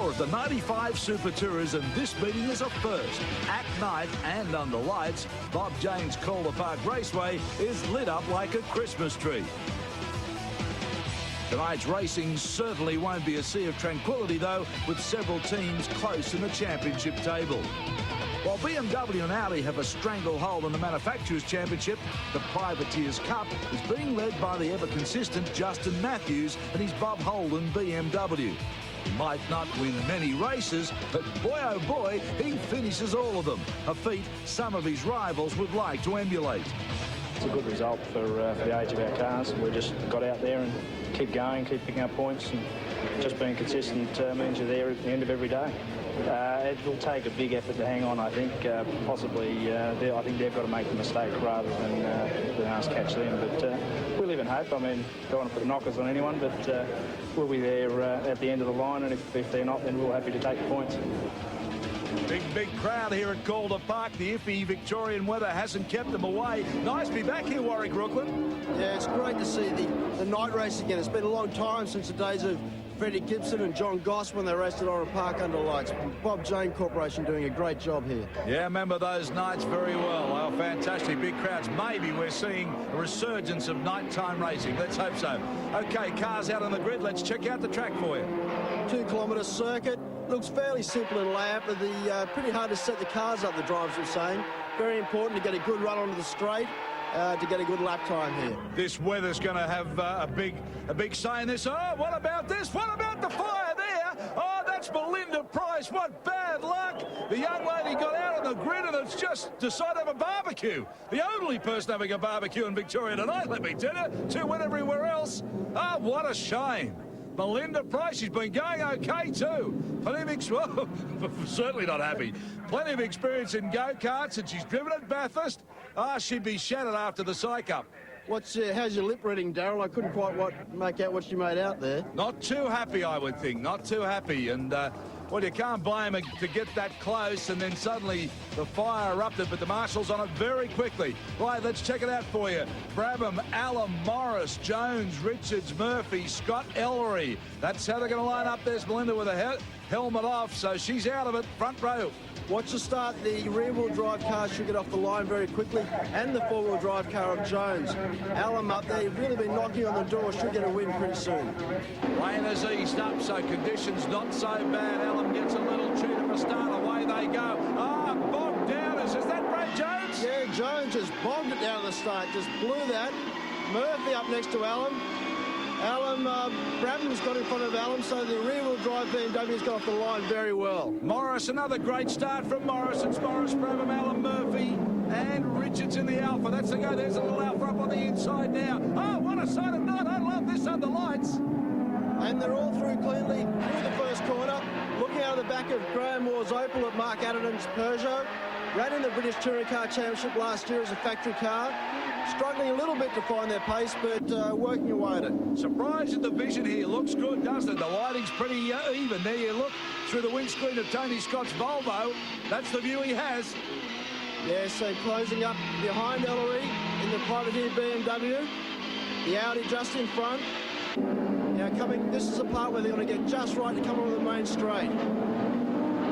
more of the 95 Super Tours, and this meeting is a first. At night and under lights, Bob Jane's Calder Park Raceway is lit up like a Christmas tree. Tonight's racing certainly won't be a sea of tranquility, though, with several teams close in the championship table. While BMW and Audi have a stranglehold on the Manufacturers' Championship, the Privateers Cup is being led by the ever-consistent Justin Matthews and his Bob Holden BMW. He might not win many races, but boy oh boy, he finishes all of them, a feat some of his rivals would like to emulate. It's a good result for the age of our cars. We just got out there and keep going, keep picking up points, and just being consistent means you're there at the end of every day. It will take a big effort to hang on, I think. Possibly, I think they've got to make the mistake rather than us catch them. But we live in hope. I mean, don't want to put knockers on anyone, but we'll be there at the end of the line, and if they're not, then we're happy to take the points. Big crowd here at Calder Park. The iffy Victorian weather hasn't kept them away. Nice to be back here, Warwick Rooklyn. Yeah, it's great to see the night race again. It's been a long time since the days of Freddie Gibson and John Goss when they raced at Oran Park under lights. Bob Jane Corporation doing a great job here. Yeah, remember those nights very well. Oh, fantastic. Big crowds. Maybe we're seeing a resurgence of nighttime racing. Let's hope so. Okay, cars out on the grid. Let's check out the track for you. 2-kilometre circuit. Looks fairly simple in layout, but pretty hard to set the cars up, the drivers were saying. Very important to get a good run onto the straight. To get a good lap time here. This weather's going to have a big say in this. Oh, what about this? What about the fire there? Oh, that's Melinda Price. What bad luck. The young lady got out on the grid and it's just decided to have a barbecue. The only person having a barbecue in Victoria tonight, let me tell you. 2 win everywhere else. Oh, what a shame. Melinda Price, she's been going okay too. Well, certainly not happy. Plenty of experience in go-karts, and she's driven at Bathurst. Ah, she'd be shattered after the Psy-Cup. How's your lip reading, Darryl? I couldn't quite make out what she made out there. Not too happy, I would think. Not too happy. And, well, you can't blame her to get that close, and then suddenly the fire erupted, but the marshal's on it very quickly. Right, let's check it out for you. Brabham, Allen, Morris, Jones, Richards, Murphy, Scott, Ellery. That's how they're going to line up. There's Melinda with a helmet off, so she's out of it, front row. Watch the start. The rear-wheel drive car should get off the line very quickly, and the four-wheel drive car of Jones. Allen up there, he's really been knocking on the door, should get a win pretty soon. Rain has eased up, so conditions not so bad. Allen gets a little treat of a start. Away they go. Ah, bogged down. Is that Brad Jones? Yeah, Jones just bogged it down at the start, just blew that. Murphy up next to Allen. Brabham's got in front of Allen, so the rear-wheel drive BMW's got off the line very well. Morris, another great start from Morris. It's Morris, Brabham, Allen, Murphy, and Richards in the Alpha. That's the go. There's a little Alpha up on the inside now. Oh, what a sight of night. I love this under lights. And they're all through cleanly through the first corner. Looking out of the back of Graham Moore's Opel at Mark Addison's Peugeot. Ran in the British Touring Car Championship last year as a factory car. Struggling a little bit to find their pace, but working away at it. Surprised at the vision here. Looks good, doesn't it? The lighting's pretty even. There you look through the windscreen of Tony Scott's Volvo. That's the view he has. Yeah, so closing up behind Ellery in the Privateer BMW. The Audi just in front. Now this is the part where they're going to get just right to come on the main straight.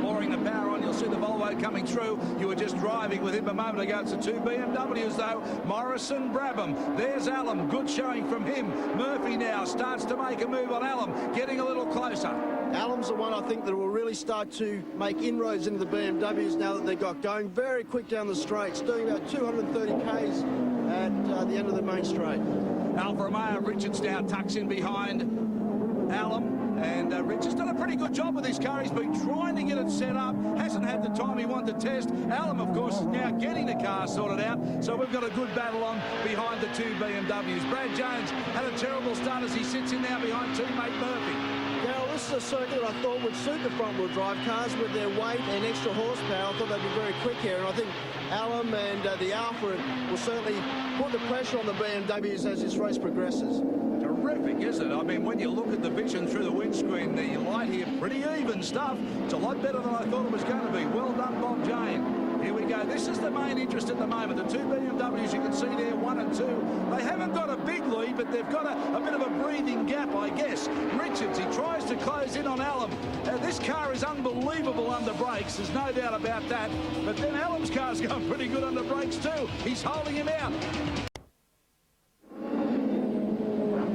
Pouring the power on, you'll see the Volvo coming through. You were just driving with him a moment ago. It's the 2 BMWs though. Morrison, Brabham. There's Allen. Good showing from him. Murphy now starts to make a move on Allen, getting a little closer. Allen's the one I think that will really start to make inroads into the BMWs now that they got going. Very quick down the straights, doing about 230 Ks at the end of the main straight. Alfa Romeo, Richards now tucks in behind Allen. And Richards done a pretty good job with this car. He's been trying to get it set up. Hasn't had the time he wanted to test. Allen, of course, is now getting the car sorted out. So we've got a good battle on behind the 2 BMWs. Brad Jones had a terrible start as he sits in now behind teammate Murphy. Now, this is a circuit that I thought would suit the front-wheel drive cars with their weight and extra horsepower. I thought they'd be very quick here. And I think Allen and the Alfa will certainly put the pressure on the BMWs as this race progresses. Terrific, isn't it? I mean, when you look at the vision through the windscreen, the light here, pretty even stuff. It's a lot better than I thought it was going to be. Well done, Bob Jane. Here we go. This is the main interest at the moment. The two BMWs you can see there, 1 and 2. They haven't got a big lead, but they've got a bit of a breathing gap, I guess. Richards, he tries to close in on Allen. This car is unbelievable under brakes. There's no doubt about that. But then Allen's car's going pretty good under brakes too. He's holding him out.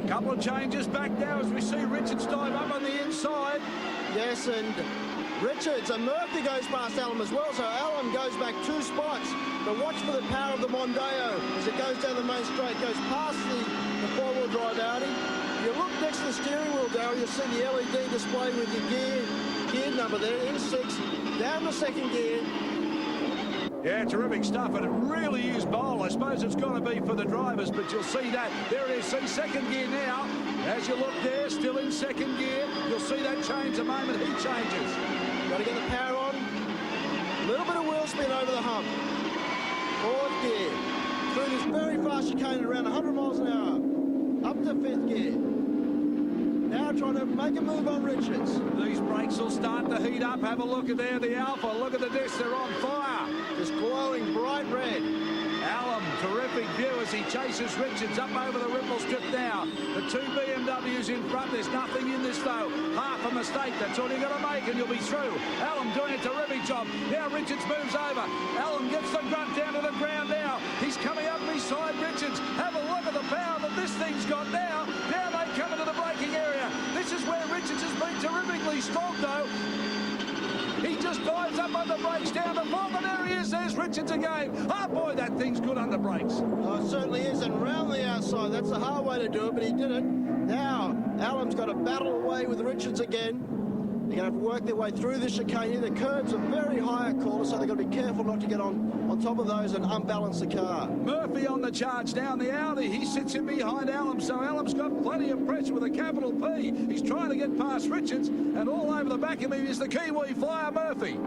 Couple of changes back now as we see Richards dive up on the inside. Yes, and Richards and Murphy goes past Allen as well, so Allen goes back 2 spots. But watch for the power of the Mondeo as it goes down the main straight, goes past the four-wheel drive Audi. You look next to the steering wheel, Darryl, you'll see the LED display with your gear number there, in 6, down to 2nd gear. Yeah, terrific stuff, and it really is bold. I suppose it's got to be for the drivers, but you'll see that. There it is, see 2nd gear now. As you look there, still in 2nd gear. You'll see that change the moment he changes. Got to get the power on. A little bit of wheel spin over the hump. 4th gear. Through this very fast chicane around 100 miles an hour. Up to 5th gear. Now trying to make a move on Richards. These brakes will start to heat up. Have a look at there, the Alpha. Look at the discs, they're on fire. Just glowing bright red. Allen, terrific view as he chases Richards up over the ripple strip now. The two BMWs in front. There's nothing in this though. Half a mistake. That's all you got to make and you'll be through. Allen doing a terrific job. Now Richards moves over. Allen gets the grunt down to the ground now. He's coming up beside Richards. Have a look at the power that this thing's got now. Now they come into the braking area. This is where Richards has been terrifically strong though. He just dives up on the brakes down the bottom, and there he is. There's Richards again. Oh boy, that thing's good under brakes. Oh, it certainly is, and round the outside. That's the hard way to do it, but he did it. Now, Allen's got to battle away with Richards again. They're going to have to work their way through the chicane here. The curbs are very high at Calder, so they've got to be careful not to get on top of those and unbalance the car. Murphy on the charge down the Audi. He sits in behind Allen, so Allen's got plenty of pressure with a capital P. He's trying to get past Richards, and all over the back of him is the Kiwi flyer Murphy.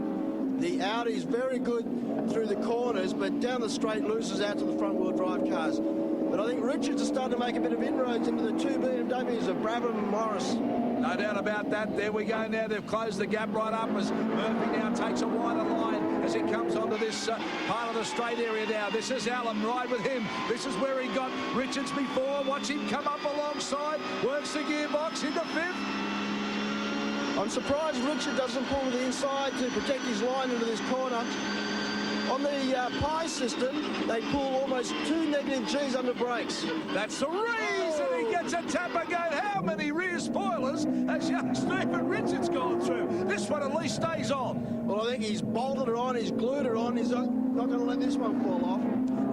The Audi's very good through the corners, but down the straight loses out to the front-wheel drive cars. But I think Richards is starting to make a bit of inroads into the two BMWs of Brabham and Morris. No doubt about that. There we go now. They've closed the gap right up as Murphy now takes a wider line as he comes onto this part of the straight area now. This is Allen, right with him. This is where he got Richards before. Watch him come up alongside. Works the gearbox into 5th. I'm surprised Richard doesn't pull to the inside to protect his line into this corner. On the pie system, they pull almost 2 negative Gs under brakes. That's the reason he gets a tap again. How many rear spoilers has young Stephen Richards gone through? This one at least stays on. Well, I think he's bolted it on, he's glued it on, he's not going to let this one fall off.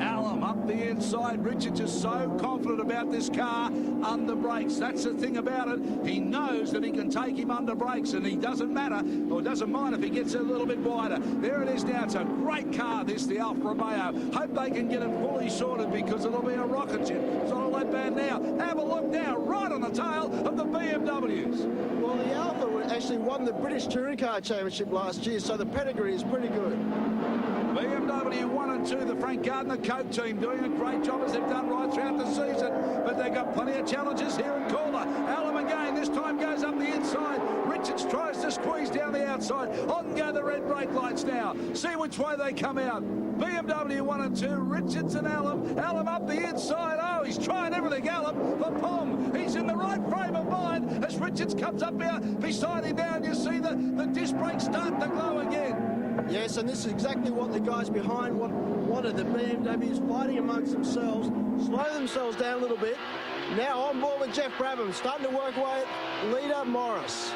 Allen up the inside. Richards is so confident about this car under brakes. That's the thing about it. He knows that he can take him under brakes, and he doesn't matter, or doesn't mind if he gets a little bit wider. There it is now. It's a great car, this, the Alfa Romeo. Hope they can get it fully sorted because it'll be a rocket ship. It's not all that bad now. Have a look now, right on the tail of the BMWs. Well, the Alfa actually won the British Touring Car Championship last year, so the pedigree is pretty good. BMW 1 and 2, the Frank Gardner Coke team doing a great job as they've done right throughout the season, but they've got plenty of challenges here in Calder. Allen again, this time goes up the inside. Richards tries to squeeze down the outside. On go the red brake lights now. See which way they come out. BMW 1 and 2, Richards and Allen. Allen up the inside. Oh, he's trying everything, Allen. The Pom, he's in the right frame of mind as Richards comes up here beside him now, and you see the disc brakes start to glow again. Yes, and this is exactly what the guys behind wanted. The BMWs fighting amongst themselves, slow themselves down a little bit. Now on board with Jeff Brabham, starting to work away at leader Morris.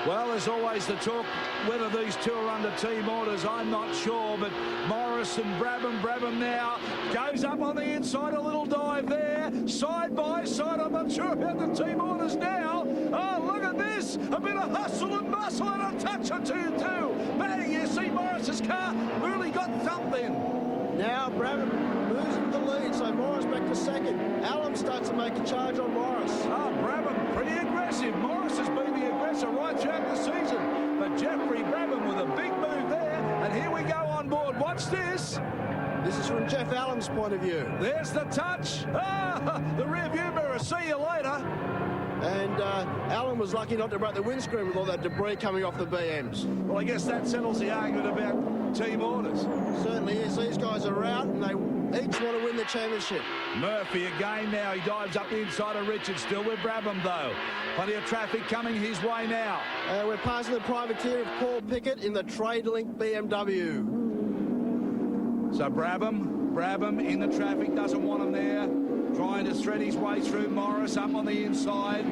Well, there's always the talk whether these two are under team orders. I'm not sure, but Morris and Brabham now goes up on the inside, a little dive there, side by side. I'm not sure about the team orders now. Oh, look at this, a bit of hustle and bustle and a touch or two too. Bang, you see Morris's car really got something. Now Brabham moves into the lead, so Morris back to second. Allen starts to make a charge on Morris. Oh, Brabham pretty aggressive. Morris has been the aggressor right throughout the season, but Jeffrey Brabham with a big move there, and here we go on board. Watch this. This is from Jeff Allen's point of view. There's the touch. Ah, the rear view mirror. See you later. And Alan was lucky not to break the windscreen with all that debris coming off the BMs. Well, I guess that settles the argument about team orders. Certainly is. These guys are out and they each want to win the championship. Murphy again now. He dives up the inside of Richard. Still with Brabham, though. Plenty of traffic coming his way now. We're passing the privateer of Paul Pickett in the Tradelink BMW. So Brabham in the traffic. Doesn't want him there. Trying to thread his way through Morris up on the inside.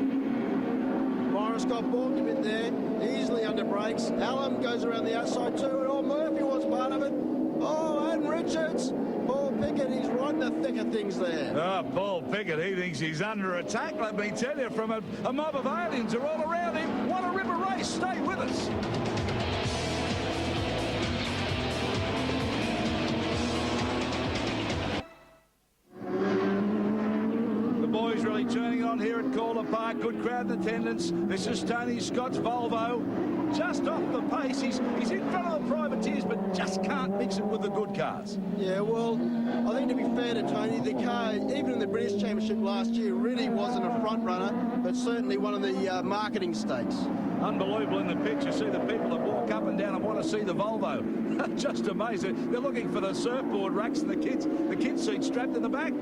Morris got balked a bit there. Easily under brakes. Allen goes around the outside too. And Murphy was part of it. Oh, and Richards. Paul Pickett, he's right in the thick of things there. Oh, Paul Pickett, he thinks he's under attack, let me tell you, from a mob of aliens are all around him. What a river race. Stay with us. The boys really turning on here at Calder Park. Good crowd in attendance. This is Tony Scott's Volvo. Just off the pace. He's in front of the privateers, but just can't mix it with the good cars. Yeah, well, I think to be fair to Tony, the car, even in the British Championship last year, really wasn't a front runner, but certainly one of the marketing stakes. Unbelievable in the picture. See the people that walk up and down and want to see the Volvo. Just amazing. They're looking for the surfboard racks and the kids' seat strapped in the back.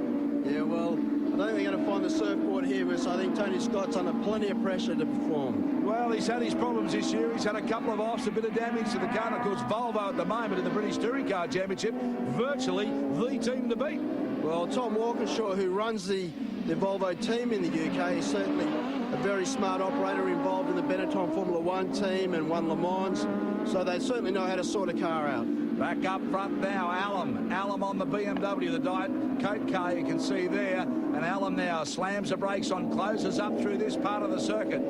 Yeah, well, I don't think they're going to find the surfboard here, but I think Tony Scott's under plenty of pressure to perform. Well, he's had his problems this year. He's had a couple of offs, a bit of damage to the car. And of course, Volvo at the moment in the British Touring Car Championship, virtually the team to beat. Well, Tom Walkinshaw, who runs the Volvo team in the UK, is certainly a very smart operator involved in the Benetton Formula One team and won Le Mans. So they certainly know how to sort a car out. Back up front now, Allen on the BMW, the Diet Coke car you can see there. And Allen now slams the brakes on, closes up through this part of the circuit.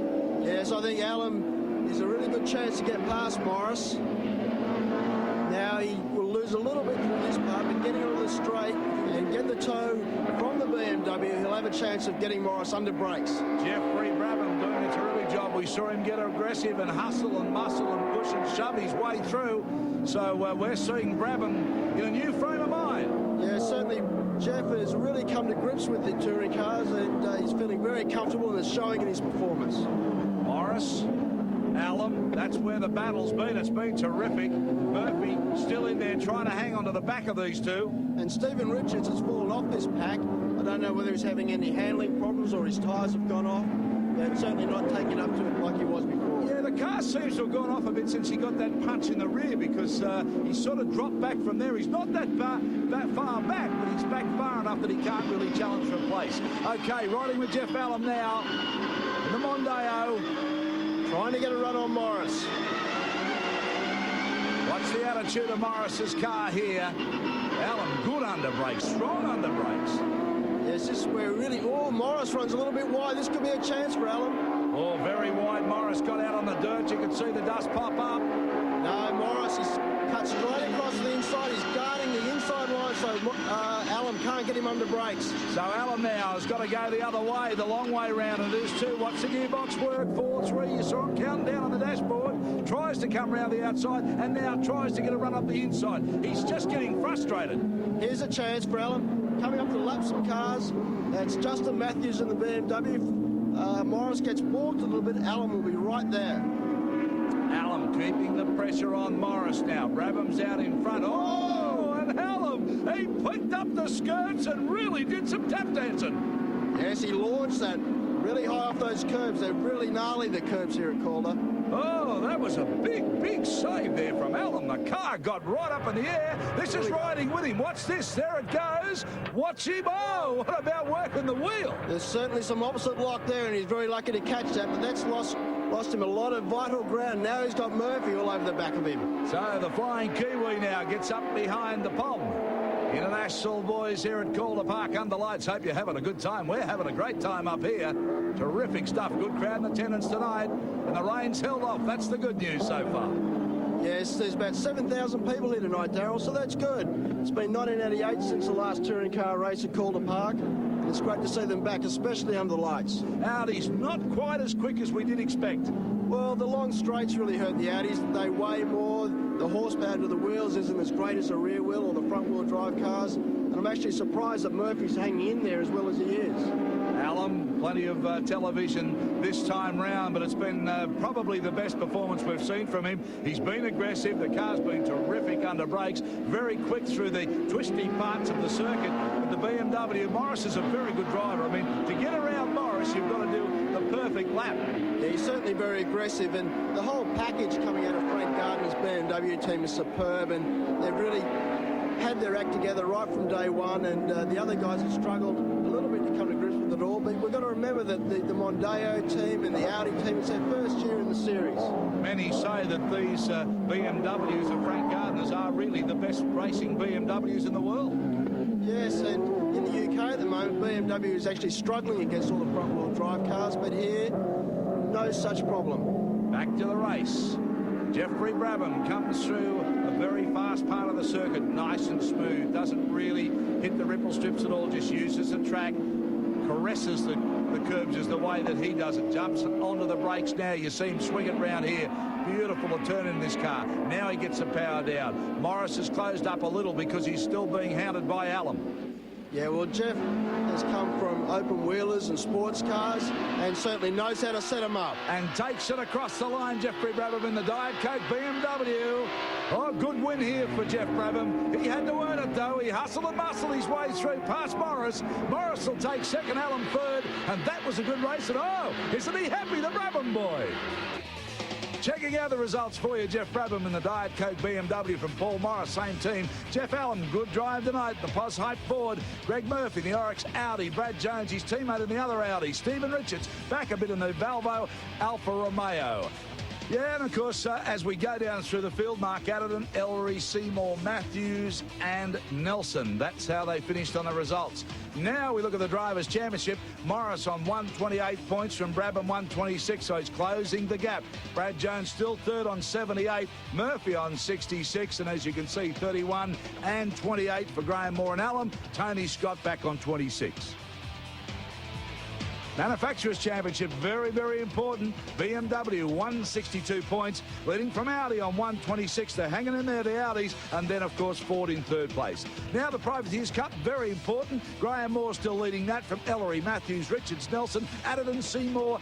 Yes, I think Allen is a really good chance to get past Morris. Now he will lose a little bit through this part, but getting on the straight and get the toe from the BMW, he'll have a chance of getting Morris under brakes. Jeffrey Brabham doing a terrific job. We saw him get aggressive and hustle and muscle and push and shove his way through. So we're seeing Brabham in a new frame of mind. Yeah, certainly Jeff has really come to grips with the touring cars and he's feeling very comfortable and it's showing in his performance. Morris, Allen, that's where the battle's been. It's been terrific. Murphy still in there trying to hang on to the back of these two. And Stephen Richards has fallen off this pack. I don't know whether he's having any handling problems or his tyres have gone off. But certainly not taking up to it like he was before. Yeah, the car seems to have gone off a bit since he got that punch in the rear because he sort of dropped back from there. He's not that far back, but he's back far enough that he can't really challenge for a place. Okay, riding with Jeff Allen now in the Mondeo. Trying to get a run on Morris. What's the attitude of Morris's car here? Allen, good under brakes, strong under brakes. Yes, this is where really, Morris runs a little bit wide. This could be a chance for Allen. Oh, very wide. Morris got out on the dirt. You can see the dust pop up. No, Morris is cut straight across the inside. He's guarding the inside line, so Allen can't get him under brakes. So Allen now has got to go the other way, the long way round. And it is too. What's the gearbox work? 4-3. You saw him counting down on the dashboard. Tries to come round the outside and now tries to get a run up the inside. He's just getting frustrated. Here's a chance for Allen. Coming up to lap some cars. That's Justin Matthews in the BMW. Morris gets balked a little bit. Allen will be right there. Allen keeping the pressure on Morris now. Brabham's out in front. Oh, and Allen, he picked up the skirts and really did some tap dancing. Yes, he launched that really high off those curbs. They're really gnarly, the curbs here at Calder. Oh, that was a big save there from Allen. The car got right up in the air. This is riding with him. Watch this. There it goes. Watch him. Oh, what about working the wheel? There's certainly some opposite lock there, and he's very lucky to catch that, but that's lost him a lot of vital ground. Now he's got Murphy all over the back of him. So the Flying Kiwi now gets up behind the pom. International boys here at Calder Park under lights. Hope you're having a good time. We're having a great time up here. Terrific stuff. Good crowd in attendance tonight. And the rain's held off. That's the good news so far. Yes, there's about 7,000 people here tonight, Darryl, so that's good. It's been 1988 since the last touring car race at Calder Park. And it's great to see them back, especially under the lights. Audi's not quite as quick as we did expect. Well, the long straights really hurt the Audis. They weigh more. The horsepower to the wheels isn't as great as a rear wheel or the front wheel drive cars. And I'm actually surprised that Murphy's hanging in there as well as he is. Allen plenty of television this time round, but it's been probably the best performance we've seen from him. He's been aggressive. The car's been terrific under brakes, very quick through the twisty parts of the circuit. But the BMW, Morris is a very good driver. I mean, to get around Morris, you've got to do the perfect lap. Yeah, he's certainly very aggressive, and the whole package coming out of Frank Gardner's BMW team is superb, and they've really had their act together right from day one, and the other guys have struggled a little bit to come to grips with it all, but we've got to remember that the Mondeo team and the Audi team, it's their first year in the series. Many say that these BMWs of Frank Gardner's are really the best racing BMWs in the world. Yes, and in the UK at the moment, BMW is actually struggling against all the front-wheel drive cars, but here, no such problem. Back to the race. Jeffrey Brabham comes through a very fast part of the circuit, nice and smooth, doesn't really hit the ripple strips at all, just uses the track, caresses the curbs is the way that he does it, jumps onto the brakes now. You see him swing it round here. Beautiful to turn in this car. Now he gets the power down. Morris has closed up a little because he's still being hounded by Allen. Yeah, well, Jeff has come from open wheelers and sports cars and certainly knows how to set them up. And takes it across the line, Jeffrey Brabham in the Diet Coke BMW. Oh, good win here for Jeff Brabham. He had to earn it, though. He hustled and muscled his way through past Morris. Morris will take second, Allen third, and that was a good race. And oh, isn't he happy, the Brabham boy? Checking out the results for you, Jeff Brabham in the Diet Coke BMW from Paul Morris, same team. Jeff Allen, good drive tonight, the Pos Hype Ford. Greg Murphy, the Oryx Audi. Brad Jones, his teammate in the other Audi. Stephen Richards, back a bit in the Volvo Alfa Romeo. Yeah, and of course, as we go down through the field, Mark Adderton, Ellery, Seymour, Matthews and Nelson. That's how they finished on the results. Now we look at the Drivers' Championship. Morris on 128 points from Brabham 126, so he's closing the gap. Brad Jones still third on 78, Murphy on 66, and as you can see, 31 and 28 for Graham Moore and Allen. Tony Scott back on 26. Manufacturers' Championship, very, very important. BMW, 162 points, leading from Audi on 126. They're hanging in there, the Audis, and then, of course, Ford in third place. Now the Privateers Cup, very important. Graham Moore still leading that from Ellery, Matthews, Richards, Nelson, Adderton, Seymour,